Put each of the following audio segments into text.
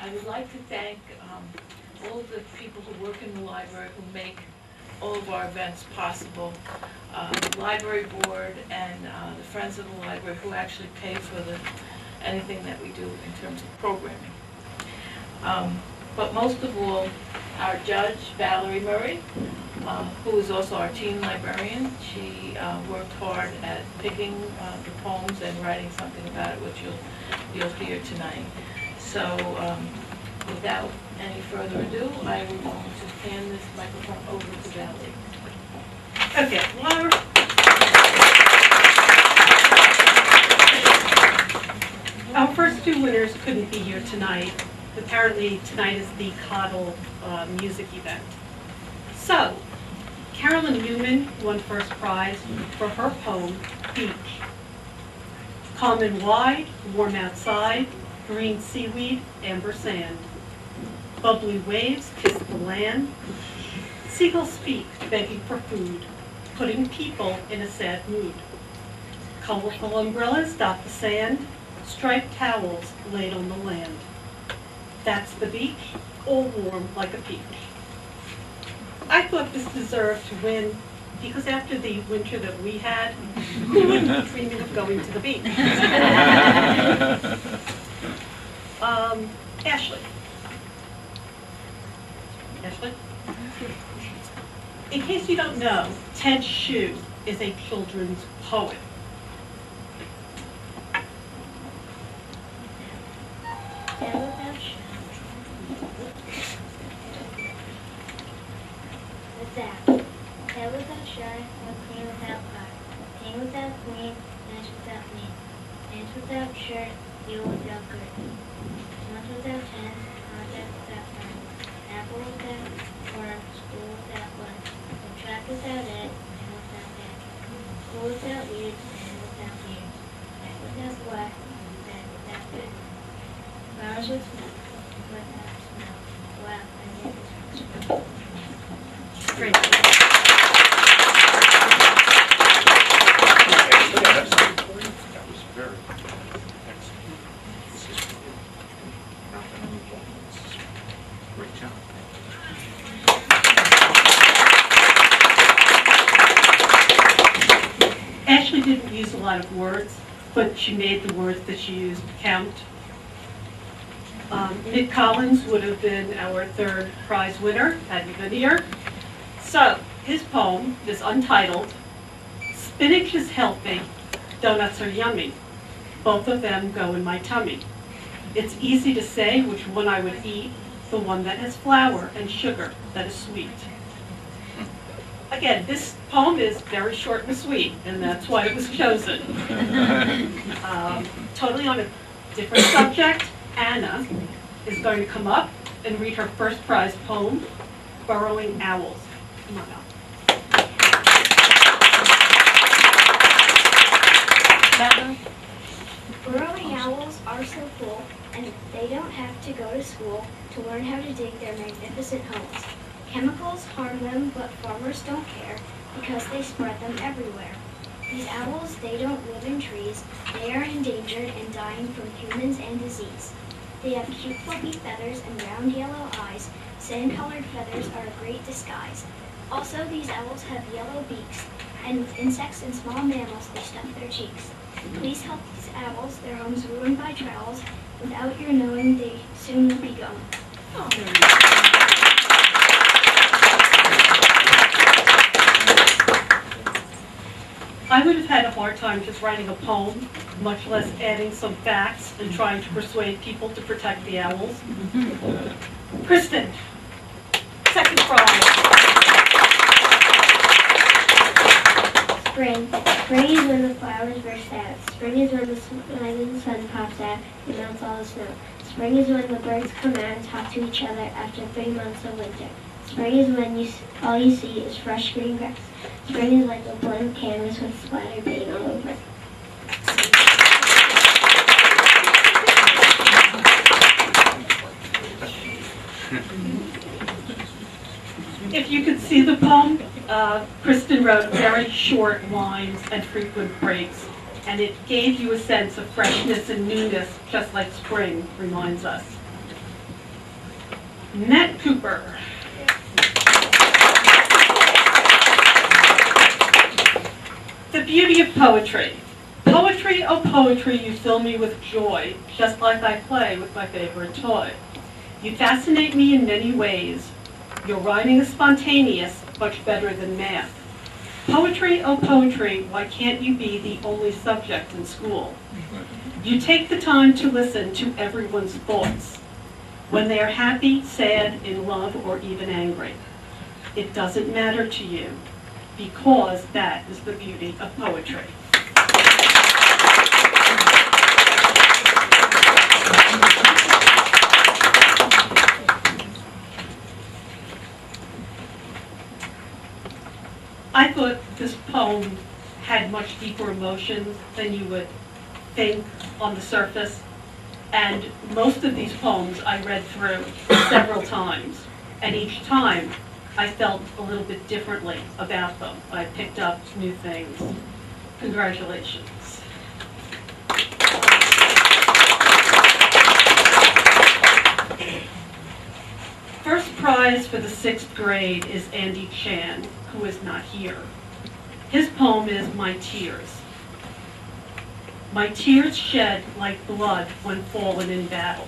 I would like to thank all of the people who work in the library who make all of our events possible. The library board and the Friends of the Library who actually pay for anything that we do in terms of programming. But most of all, our judge, Valerie Murray, who is also our teen librarian. She worked hard at picking the poems and writing something about it, which you'll hear tonight. So without any further ado, I will going to hand this microphone over to Valerie. Okay, Laura. Our first two winners couldn't be here tonight. Apparently tonight is the Coddle music event. So, Carolyn Newman won first prize for her poem, Beach. Calm and wide, warm outside, green seaweed, amber sand. Bubbly waves kiss the land. Seagulls speak, begging for food, putting people in a sad mood. Colorful umbrellas dot the sand, striped towels laid on the land. That's the beach, all warm like a peach. I thought this deserved to win because after the winter that we had, who wouldn't be dreaming of going to the beach? Ashley. Ashley? In case you don't know, Ted Shue is a children's poet. Head without shine, no queen without pride. King without queen, dance without me. Dance without shirt, heel without curtain. Lunch without tent, contact without friend. Apple without worm, school without lunch. Track without ed, and without deck. School without weeds, and without beards. Neck without black, bed without bed. Flowers with smell, without smell. Wow, I need this. Great. Ashley didn't use a lot of words, but she made the words that she used count. Nick Collins would have been our third prize winner had he been here. So, his poem is untitled. Spinach is healthy, donuts are yummy. Both of them go in my tummy. It's easy to say which one I would eat, the one that has flour and sugar that is sweet. Again, this poem is very short and sweet, and that's why it was chosen. Totally on a different subject, Anna is going to come up and read her first prize poem, Burrowing Owls. Come on out. Burrowing owls are so cool, and they don't have to go to school to learn how to dig their magnificent homes. Chemicals harm them, but farmers don't care because they spread them everywhere. These owls, they don't live in trees. They are endangered and dying from humans and disease. They have cute fluffy feathers and round yellow eyes. Sand-colored feathers are a great disguise. Also, these owls have yellow beaks, and insects and small mammals, they stuff their cheeks. Please help these owls, their homes ruined by trowels. Without your knowing, they soon will be gone. Oh. I would have had a hard time just writing a poem, much less adding some facts and trying to persuade people to protect the owls. Kristen, second prize. Spring. Spring is when the flowers burst out. Spring is when the smiling sun pops out and melts all the snow. Spring is when the birds come out and talk to each other after 3 months of winter. Spring is when all you see is fresh green grass. Spring is like a blank canvas with splatter paint all over. If you could see the poem, Kristen wrote very short lines and frequent breaks, and it gave you a sense of freshness and newness, just like spring reminds us. Nat Cooper. The beauty of poetry. Poetry, oh poetry, you fill me with joy, just like I play with my favorite toy. You fascinate me in many ways. Your writing is spontaneous, much better than math. Poetry, oh poetry, why can't you be the only subject in school? You take the time to listen to everyone's thoughts, when they are happy, sad, in love, or even angry. It doesn't matter to you, because that is the beauty of poetry. I thought this poem had much deeper emotions than you would think on the surface, and most of these poems I read through several times, and each time I felt a little bit differently about them. I picked up new things. Congratulations. First prize for the 6th grade is Andy Chan, who is not here. His poem is My Tears. My tears shed like blood when fallen in battle.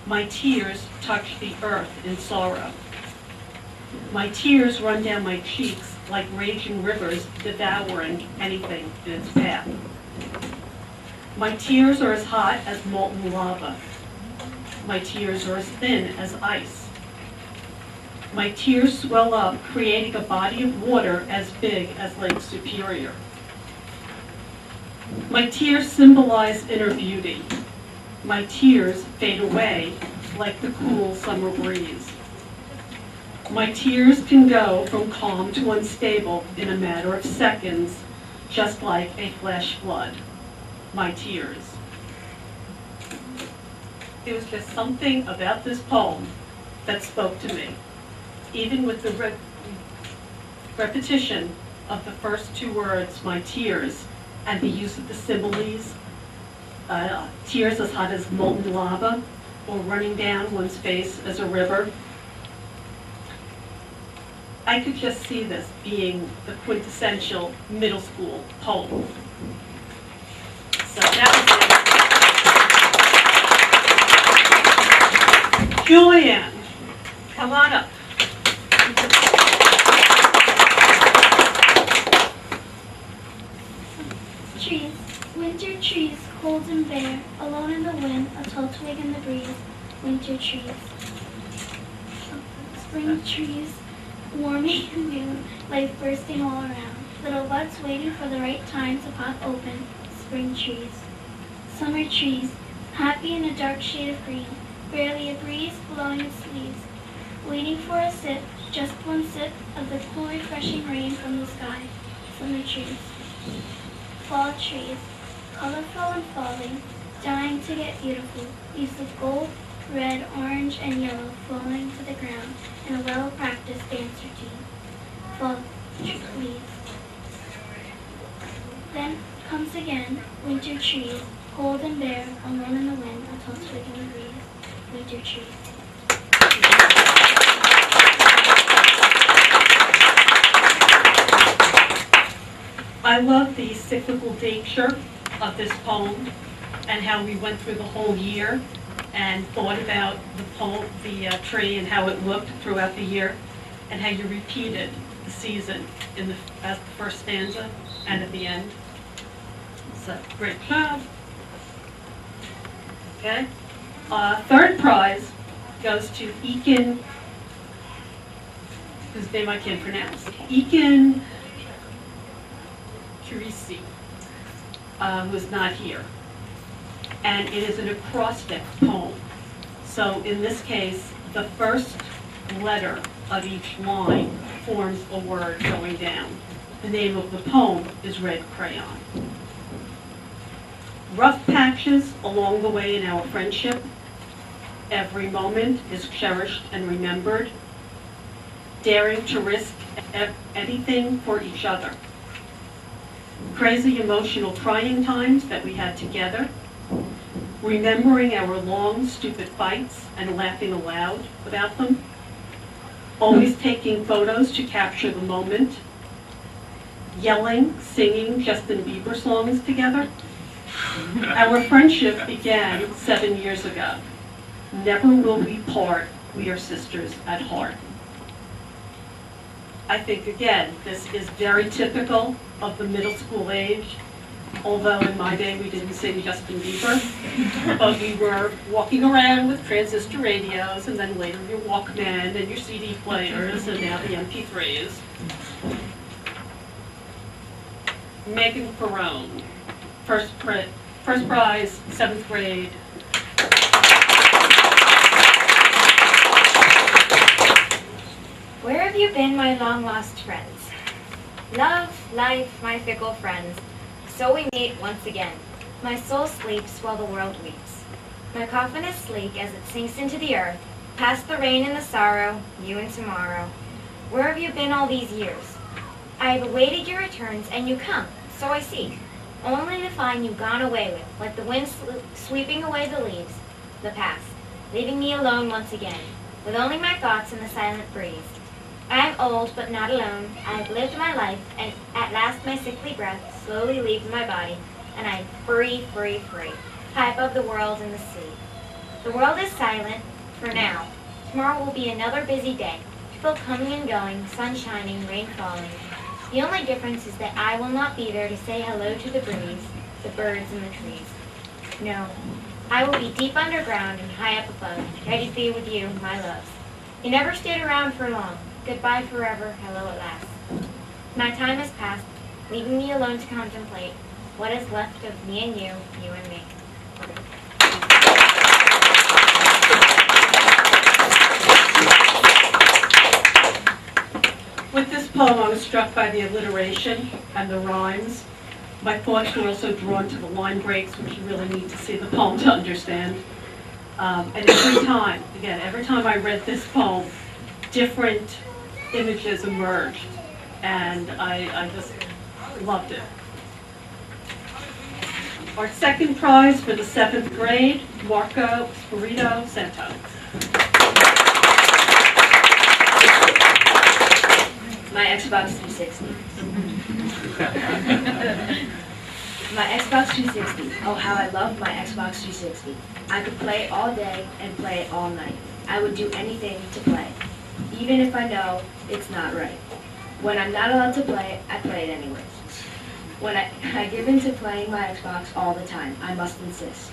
My tears touch the earth in sorrow. My tears run down my cheeks like raging rivers devouring anything in its path. My tears are as hot as molten lava. My tears are as thin as ice. My tears swell up, creating a body of water as big as Lake Superior. My tears symbolize inner beauty. My tears fade away like the cool summer breeze. My tears can go from calm to unstable in a matter of seconds, just like a flash flood. My tears. There was just something about this poem that spoke to me, even with the repetition of the first 2 words, my tears, and the use of the similes, tears as hot as molten lava, or running down one's face as a river. I could just see this being the quintessential middle school poem. So that was it. Julianne, come on up. Trees, winter trees, cold and bare, alone in the wind, a tall twig in the breeze. Winter trees. Spring trees, warming in noon, life bursting all around. Little buds waiting for the right time to pop open. Spring trees. Summer trees, happy in a dark shade of green, barely a breeze blowing its leaves. Waiting for a sip, just one sip of the cool, refreshing rain from the sky. Summer trees. Fall trees, colorful and falling, dying to get beautiful. Leaves of gold, red, orange, and yellow falling to the ground in a well-practiced dance routine. Fall leaves. Then comes again, winter trees, cold and bare, alone in the wind, a tall twig in the breeze. Winter trees. I love the cyclical nature of this poem and how we went through the whole year and thought about the poem, the tree, and how it looked throughout the year, and how you repeated the season as the first stanza and at the end. So, great job. Okay. 3rd prize goes to Ekin, whose name I can't pronounce. Ekin Curisi, who is not here. And it is an acrostic poem. So in this case, the first letter of each line forms a word going down. The name of the poem is Red Crayon. Rough patches along the way in our friendship. Every moment is cherished and remembered. Daring to risk anything for each other. Crazy, emotional, crying times that we had together. remembering our long, stupid fights and laughing aloud about them, always taking photos to capture the moment, yelling, singing Justin Bieber songs together. Our friendship began 7 years ago. Never will we part, we are sisters at heart. I think, again, this is very typical of the middle school age, although in my day we didn't sing Justin Bieber, but we were walking around with transistor radios, and then later your Walkman and your CD players, and now the MP3s. Megan Perrone, first prize, 7th grade. Where have you been, my long-lost friends? Love, life, my fickle friends. So we meet once again. My soul sleeps while the world weeps. My coffin is sleek as it sinks into the earth, past the rain and the sorrow, you and tomorrow. Where have you been all these years? I have awaited your returns, and you come, so I seek, only to find you gone away with, like the wind sweeping away the leaves, the past, leaving me alone once again, with only my thoughts in the silent breeze. I am old, but not alone. I have lived my life, and at last my sickly breath slowly leaves my body, and I am free, free, free, high above the world and the sea. The world is silent, for now. Tomorrow will be another busy day, people coming and going, sun shining, rain falling. The only difference is that I will not be there to say hello to the breeze, the birds, and the trees. No, I will be deep underground and high up above, ready to be with you, my loves. You never stayed around for long. Goodbye forever, hello at last. My time has passed, leaving me alone to contemplate what is left of me and you and me. With this poem, I was struck by the alliteration and the rhymes. My thoughts were also drawn to the line breaks, which you really need to see the poem to understand. And every time I read this poem, different images emerged, and I just loved it. Our second prize for the 7th grade, Marco Espirito Santo. My Xbox 360. My Xbox 360. Oh, how I love my Xbox 360. I could play it all day and play it all night. I would do anything to play, even if I know it's not right. When I'm not allowed to play it, I play it anyways. When I give in to playing my Xbox all the time, I must insist.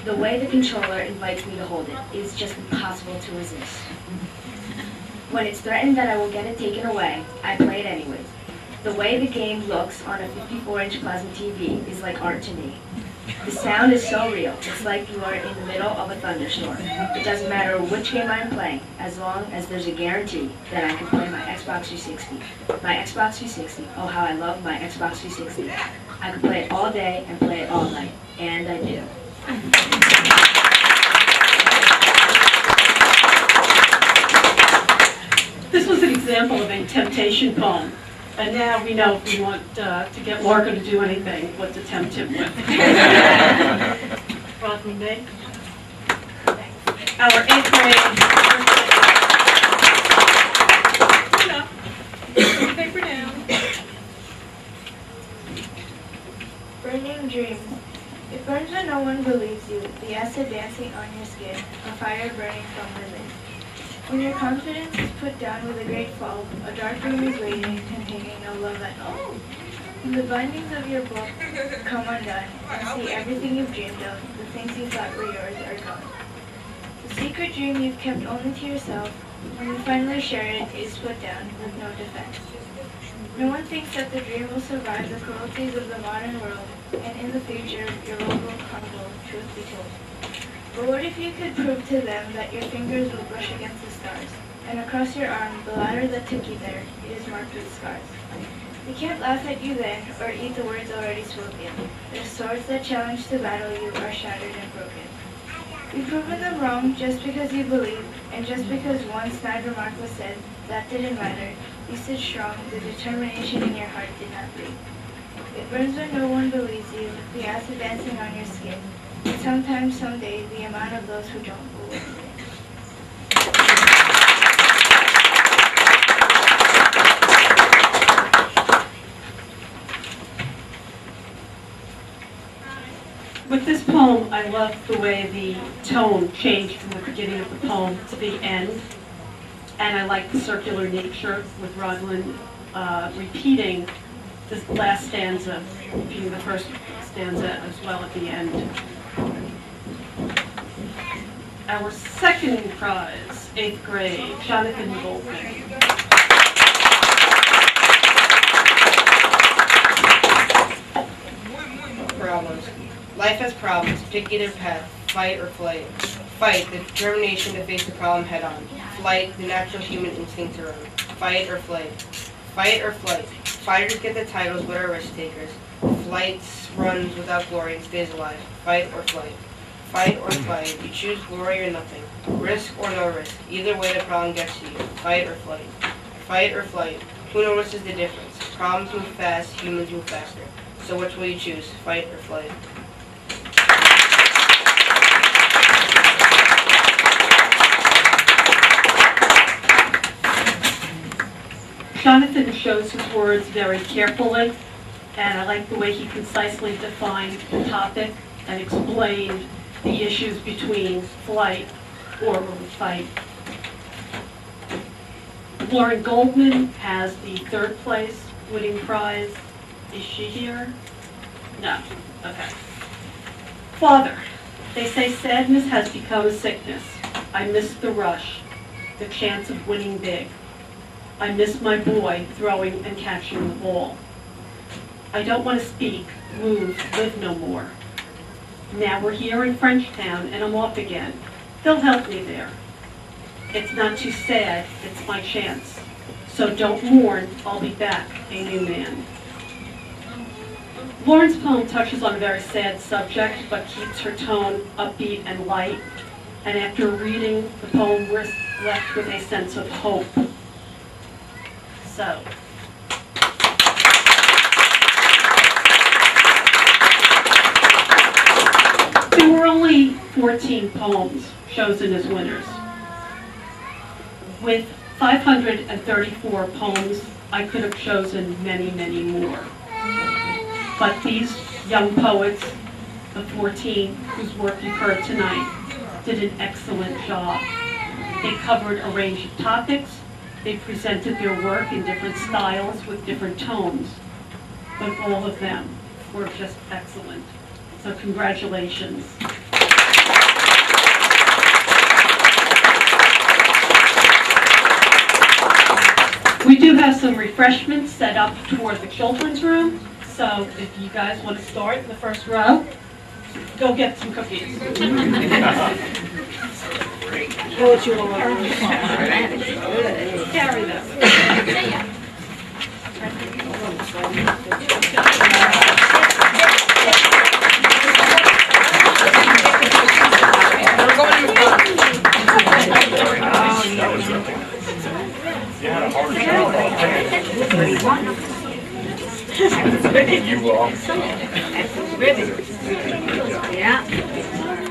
The way the controller invites me to hold it is just impossible to resist. When it's threatened that I will get it taken away, I play it anyways. The way the game looks on a 54-inch plasma TV is like art to me. The sound is so real, it's like you are in the middle of a thunderstorm. It doesn't matter which game I'm playing, as long as there's a guarantee that I can play my Xbox 360. My Xbox 360, oh how I love my Xbox 360. I could play it all day and play it all night, and I do. This was an example of a temptation poem. And now we know if we want to get Marco to do anything, what to tempt him with. Rodney May. Our 8th grade. Put the paper down. Burning dreams. It burns when no one believes you, the acid dancing on your skin, a fire burning from within. When your confidence is put down with a great fall, a dark dream is waiting, containing no love at all. When the bindings of your book come undone, and see everything you've dreamed of, the things you thought were yours are gone. The secret dream you've kept only to yourself, when you finally share it, is put down with no defense. No one thinks that the dream will survive the cruelties of the modern world, and in the future, your world will crumble, truth be told. But what if you could prove to them that your fingers will brush against the stars, and across your arm, the ladder that took you there, it is marked with scars. They can't laugh at you then, or eat the words already spoken. Their swords that challenge to battle you are shattered and broken. You've proven them wrong just because you believe, and just because one snide remark was said, that didn't matter. You stood strong, the determination in your heart did not break. It burns when no one believes you, the acid dancing on your skin, but sometimes, someday, the amount of those who don't will limit it. With this poem, I love the way the tone changed from the beginning of the poem to the end. And I like the circular nature with Raglan repeating this last stanza, repeating the first stanza as well at the end. Our second prize, 8th grade, Jonathan Goldman. Problems. Life has problems. Pick either path, fight or flight. Fight, the determination to face the problem head on. Flight, the natural human instinct to run. Fight or flight. Fight or flight. Fighters get the titles but are risk takers. Flights runs without glory and stays alive. Fight or flight. Fight or flight. You choose glory or nothing. Risk or no risk. Either way the problem gets to you. Fight or flight. Fight or flight. Who notices the difference? Problems move fast, humans move faster. So which will you choose? Fight or flight? Jonathan chose his words very carefully, and I like the way he concisely defined the topic and explained the issues between flight or fight. Lauren Goldman has the 3rd place winning prize. Is she here? No. Okay. Father, they say sadness has become a sickness. I miss the rush, the chance of winning big. I miss my boy throwing and catching the ball. I don't want to speak, move, live no more. Now we're here in Frenchtown and I'm off again. They'll help me there. It's not too sad, it's my chance. So don't mourn, I'll be back, a new man. Lauren's poem touches on a very sad subject, but keeps her tone upbeat and light. And after reading the poem, we're left with a sense of hope. So, there were only 14 poems chosen as winners. With 534 poems, I could have chosen many, many more. But these young poets, the 14 whose work you've heard tonight, did an excellent job. They covered a range of topics. They presented their work in different styles with different tones, but all of them were just excellent. So congratulations. We do have some refreshments set up toward the children's room, so if you guys want to start in the first row, go get some cookies. Carry them. You will.